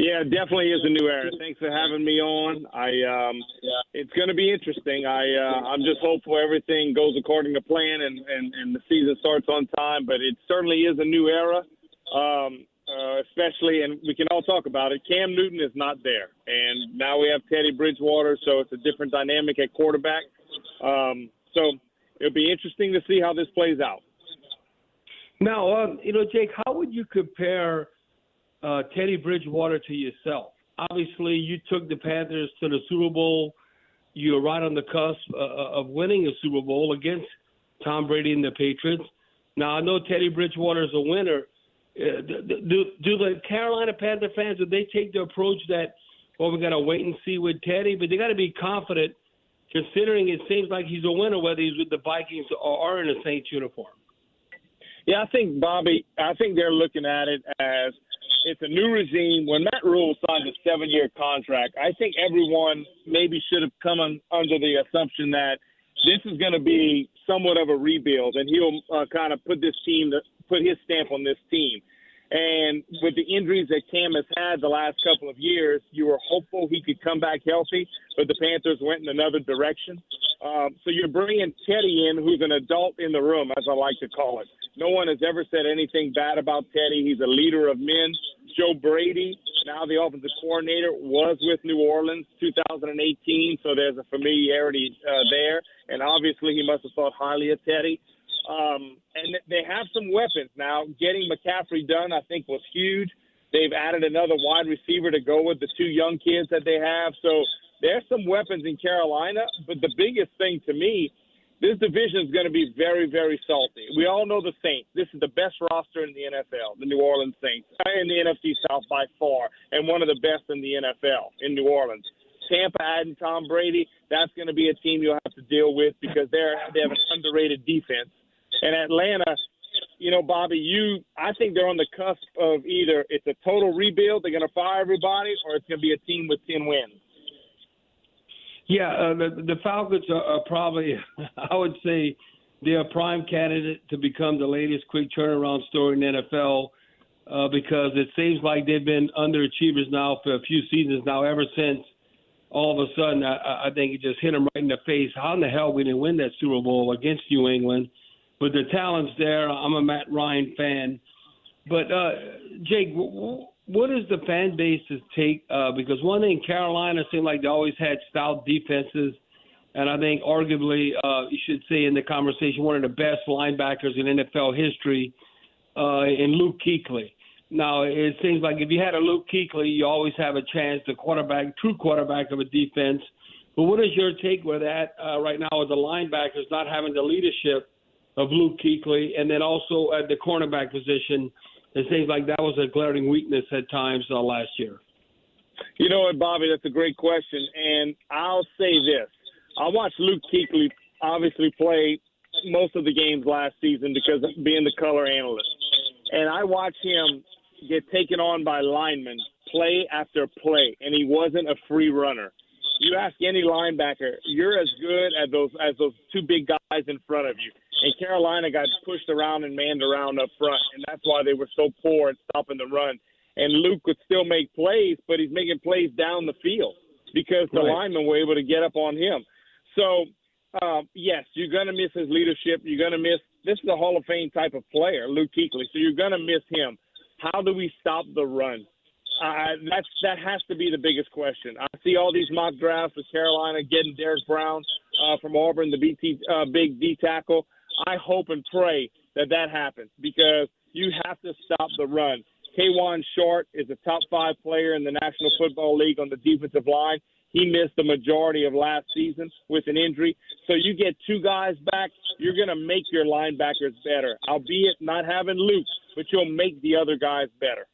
Yeah, it definitely is a new era. Thanks for having me on. It's going to be interesting. I'm just hopeful everything goes according to plan and the season starts on time. But it certainly is a new era, especially, and we can all talk about it. Cam Newton is not there, and now we have Teddy Bridgewater, so it's a different dynamic at quarterback. So it'll be interesting to see how this plays out. Now, Jake, how would you compare Teddy Bridgewater to yourself? Obviously, you took the Panthers to the Super Bowl. You were right on the cusp of winning a Super Bowl against Tom Brady and the Patriots. Now, I know Teddy Bridgewater is a winner. Do the Carolina Panther fans, do they take the approach that, well, we got to wait and see with Teddy, but they got to be confident considering it seems like he's a winner whether he's with the Vikings or in a Saints uniform? Yeah, I think, Bobby, they're looking at it as it's a new regime. When Matt Rule signed a 7-year contract, I think everyone maybe should have come under the assumption that this is going to be somewhat of a rebuild, and he'll kind of put his stamp on this team. And with the injuries that Cam has had the last couple of years, you were hopeful he could come back healthy, but the Panthers went in another direction. So you're bringing Teddy in, who's an adult in the room, as I like to call it. No one has ever said anything bad about Teddy. He's a leader of men. Joe Brady, now the offensive coordinator, was with New Orleans 2018, so there's a familiarity there. And obviously he must have thought highly of Teddy. And they have some weapons now. Getting McCaffrey done, I think, was huge. They've added another wide receiver to go with the 2 young kids that they have. So there's some weapons in Carolina. But the biggest thing to me, this division is going to be very, very salty. We all know the Saints. This is the best roster in the NFL, the New Orleans Saints, in the NFC South by far, and one of the best in the NFL in New Orleans. Tampa adding Tom Brady, that's going to be a team you'll have to deal with because they have an underrated defense. And Atlanta, Bobby, I think they're on the cusp of either it's a total rebuild, they're going to fire everybody, or it's going to be a team with 10 wins. Yeah, the Falcons are probably, I would say, they're a prime candidate to become the latest quick turnaround story in the NFL because it seems like they've been underachievers now for a few seasons now, ever since all of a sudden I think it just hit them right in the face. How in the hell we didn't win that Super Bowl against New England? But the talent's there. I'm a Matt Ryan fan. But, Jake, what is the fan base's take? Because one thing, Carolina seemed like they always had stout defenses. And I think arguably, you should say in the conversation, one of the best linebackers in NFL history in Luke Kuechly. Now, it seems like if you had a Luke Kuechly, you always have a chance, true quarterback of a defense. But what is your take with that right now with the linebackers not having the leadership of Luke Kuechly, and then also at the cornerback position, it seems like that was a glaring weakness at times last year. You know what, Bobby, that's a great question, and I'll say this. I watched Luke Kuechly obviously play most of the games last season because of being the color analyst, and I watched him get taken on by linemen play after play, and he wasn't a free runner. You ask any linebacker, you're as good as those 2 big guys in front of you. And Carolina got pushed around and manned around up front, and that's why they were so poor at stopping the run. And Luke could still make plays, but he's making plays down the field because the linemen were able to get up on him. So, yes, you're going to miss his leadership. You're going to miss – this is a Hall of Fame type of player, Luke Kuechly, so you're going to miss him. How do we stop the run? That has to be the biggest question. I see all these mock drafts with Carolina getting Derrick Brown from Auburn, the big D tackle. I hope and pray that happens because you have to stop the run. K'Wan Short is a top 5 player in the National Football League on the defensive line. He missed the majority of last season with an injury. So you get 2 guys back, you're going to make your linebackers better, albeit not having Luke, but you'll make the other guys better.